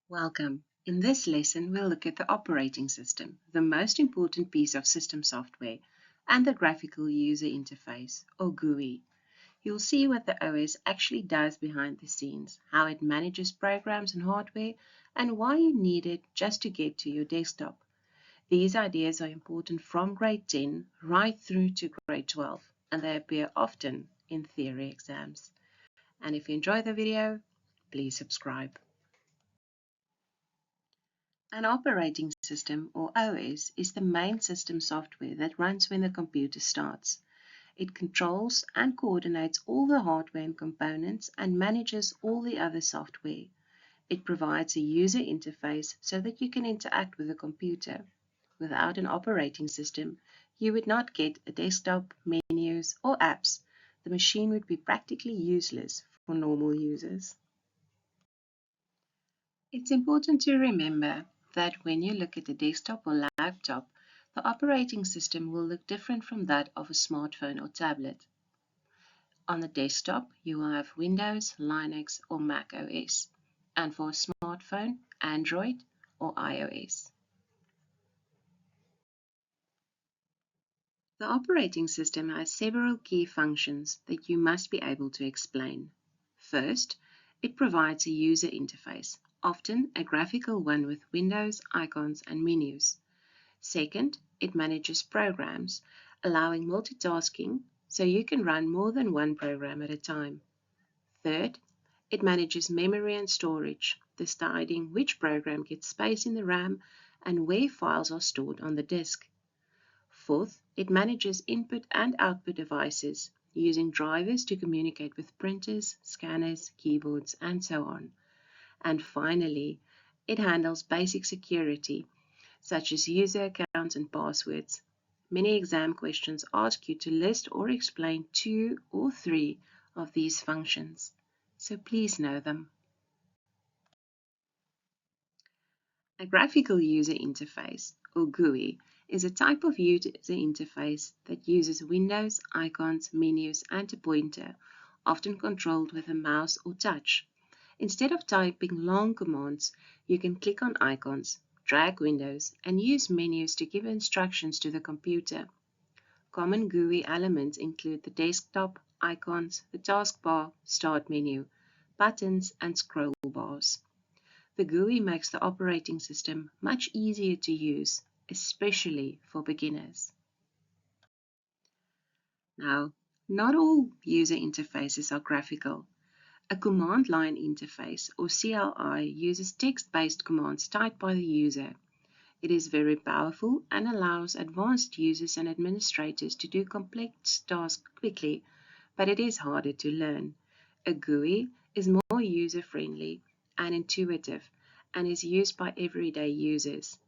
Welcome. In this lesson, we'll look at the operating system, the most important piece of system software, and the graphical user interface, or GUI. You'll see what the OS actually does behind the scenes, how it manages programs and hardware, and why you need it just to get to your desktop. These ideas are important from grade 10 right through to grade 12, and they appear often in theory exams. And if you enjoy the video, please subscribe. An operating system, or OS, is the main system software that runs when the computer starts. It controls and coordinates all the hardware and components and manages all the other software. It provides a user interface so that you can interact with the computer. Without an operating system, you would not get a desktop, menus, or apps. The machine would be practically useless for normal users. It's important to remember that when you look at a desktop or laptop, the operating system will look different from that of a smartphone or tablet. On the desktop, you will have Windows, Linux, or macOS, and for a smartphone, Android or iOS. The operating system has several key functions that you must be able to explain. First, it provides a user interface, often a graphical one with windows, icons, and menus. Second, it manages programs, allowing multitasking so you can run more than one program at a time. Third, it manages memory and storage, deciding which program gets space in the RAM and where files are stored on the disk. Fourth, it manages input and output devices, using drivers to communicate with printers, scanners, keyboards, and so on. And finally, it handles basic security, such as user accounts and passwords. Many exam questions ask you to list or explain 2 or 3 of these functions, so please know them. A graphical user interface, or GUI, is a type of user interface that uses windows, icons, menus, and a pointer, often controlled with a mouse or touch. Instead of typing long commands, you can click on icons, drag windows, and use menus to give instructions to the computer. Common GUI elements include the desktop, icons, the taskbar, start menu, buttons, and scroll bars. The GUI makes the operating system much easier to use, especially for beginners. Now, not all user interfaces are graphical. A command line interface, or CLI, uses text-based commands typed by the user. It is very powerful and allows advanced users and administrators to do complex tasks quickly, but it is harder to learn. A GUI is more user-friendly and intuitive and is used by everyday users.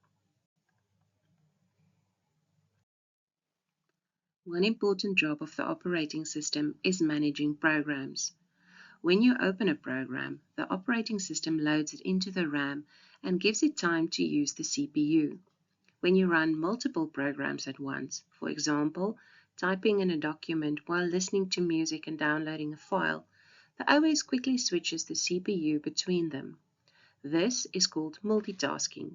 One important job of the operating system is managing programs. When you open a program, the operating system loads it into the RAM and gives it time to use the CPU. When you run multiple programs at once, for example, typing in a document while listening to music and downloading a file, the OS quickly switches the CPU between them. This is called multitasking.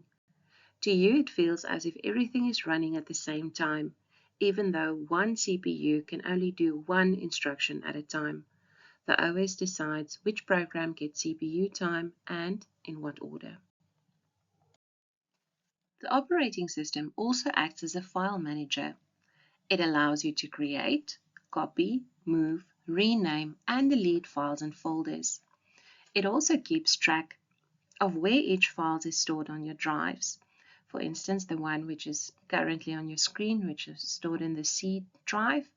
To you, it feels as if everything is running at the same time, even though one CPU can only do one instruction at a time. The OS decides which program gets CPU time and in what order. The operating system also acts as a file manager. It allows you to create, copy, move, rename, and delete files and folders. It also keeps track of where each file is stored on your drives. For instance, the one which is currently on your screen, which is stored in the C drive,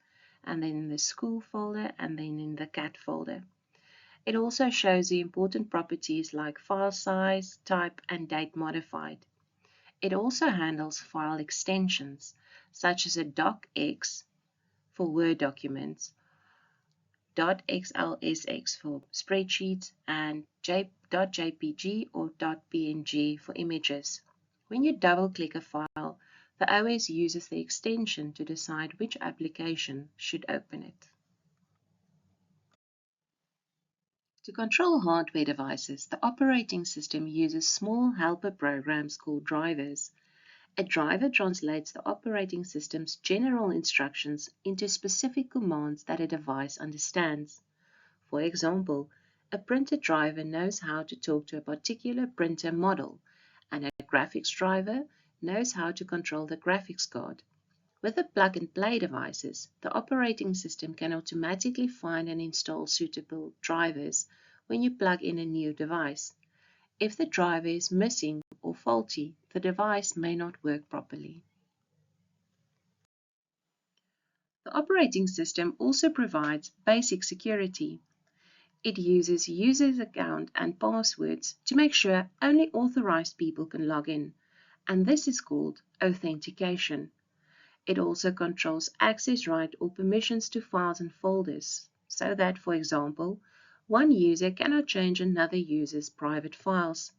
and then in the school folder, and then in the cat folder. It also shows the important properties like file size, type, and date modified. It also handles file extensions, such as a docx for Word documents, .xlsx for spreadsheets, and .jpg or .png for images. When you double-click a file, the OS uses the extension to decide which application should open it. To control hardware devices, the operating system uses small helper programs called drivers. A driver translates the operating system's general instructions into specific commands that a device understands. For example, a printer driver knows how to talk to a particular printer model, and a graphics driver knows how to control the graphics card. With the plug-and-play devices, the operating system can automatically find and install suitable drivers when you plug in a new device. If the driver is missing or faulty, the device may not work properly. The operating system also provides basic security. It uses users' account and passwords to make sure only authorized people can log in, and this is called authentication. It also controls access right or permissions to files and folders, so that, for example, one user cannot change another user's private files.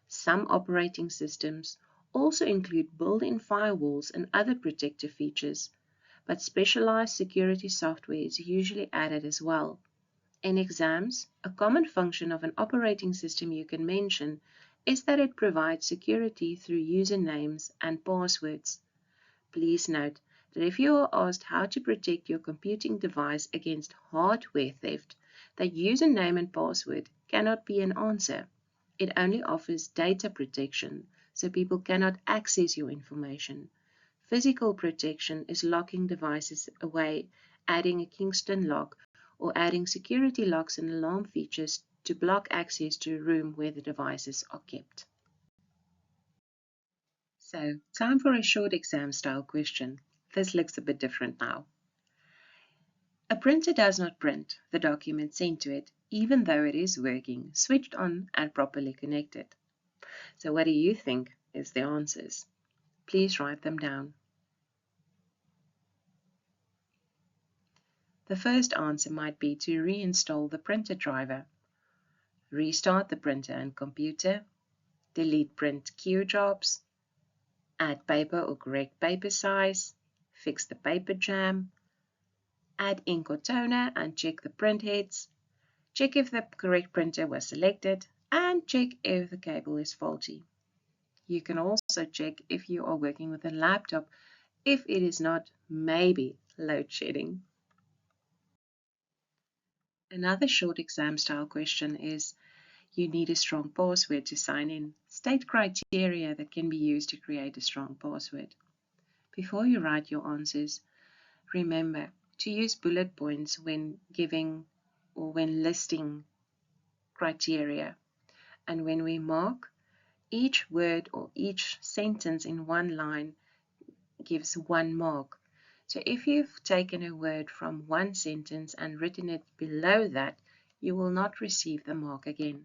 Some operating systems also include built-in firewalls and other protective features, but specialized security software is usually added as well. In exams, a common function of an operating system you can mention is that it provides security through usernames and passwords. Please note that if you are asked how to protect your computing device against hardware theft, that username and password cannot be an answer. It only offers data protection, so people cannot access your information. Physical protection is locking devices away, adding a Kingston lock, or adding security locks and alarm features to block access to a room where the devices are kept. So, time for a short exam-style question. This looks a bit different now. A printer does not print the document sent to it, even though it is working, switched on, and properly connected. So what do you think is the answers? Please write them down. The first answer might be to reinstall the printer driver, restart the printer and computer, delete print queue jobs, add paper or correct paper size, fix the paper jam, add ink or toner and check the print heads, check if the correct printer was selected, and check if the cable is faulty. You can also check if you are working with a laptop, if it is not, maybe load shedding. Another short exam style question is, you need a strong password to sign in. State criteria that can be used to create a strong password. Before you write your answers, remember to use bullet points when giving or when listing criteria. And when we mark, each word or each sentence in one line gives 1 mark. So if you've taken a word from one sentence and written it below that, you will not receive the mark again.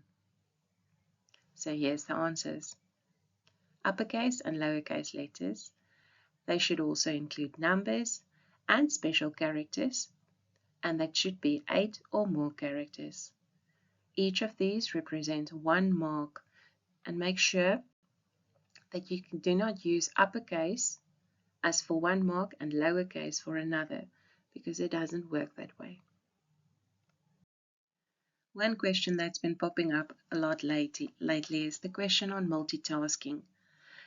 So here's the answers. Uppercase and lowercase letters. They should also include numbers and special characters, and that should be 8 or more characters. Each of these represents 1 mark, and make sure that you do not use uppercase as for 1 mark and lowercase for another, because it doesn't work that way. One question that's been popping up a lot lately is the question on multitasking.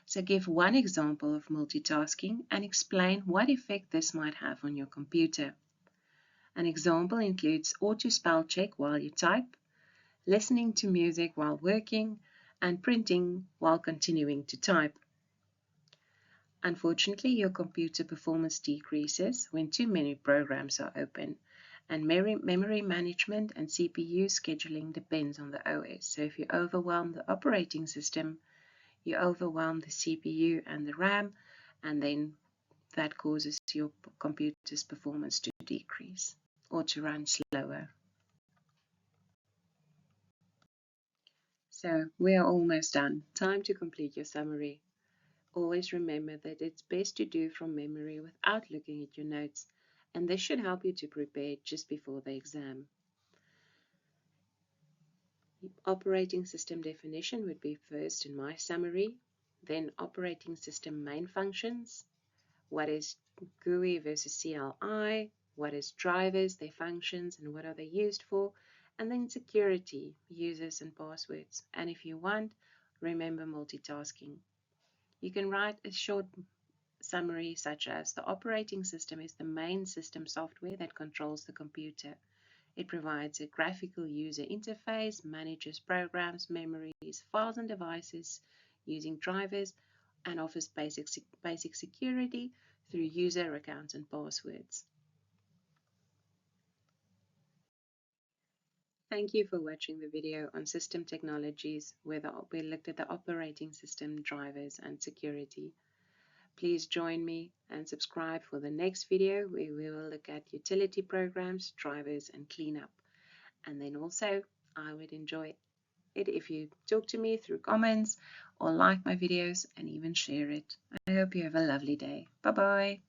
So give one example of multitasking and explain what effect this might have on your computer. An example includes auto spell check while you type, listening to music while working, and printing while continuing to type. Unfortunately, your computer performance decreases when too many programs are open, and memory management and CPU scheduling depends on the OS. So if you overwhelm the operating system, you overwhelm the CPU and the RAM, and then that causes your computer's performance to decrease or to run slower. So we are almost done. Time to complete your summary. Always remember that it's best to do from memory without looking at your notes, and this should help you to prepare just before the exam. Operating system definition would be first in my summary, then operating system main functions, what is GUI versus CLI, what is drivers, their functions, and what are they used for, And then security, users and passwords. And if you want, remember multitasking. You can write a short summary such as the operating system is the main system software that controls the computer. It provides a graphical user interface, manages programs, memories, files, and devices using drivers, and offers basic security through user accounts and passwords. Thank you for watching the video on system technologies where we looked at the operating system, drivers, and security. Please join me and subscribe for the next video where we will look at utility programs, drivers, and cleanup. And then also, I would enjoy it if you talk to me through comments or like my videos and even share it. I hope you have a lovely day. Bye bye.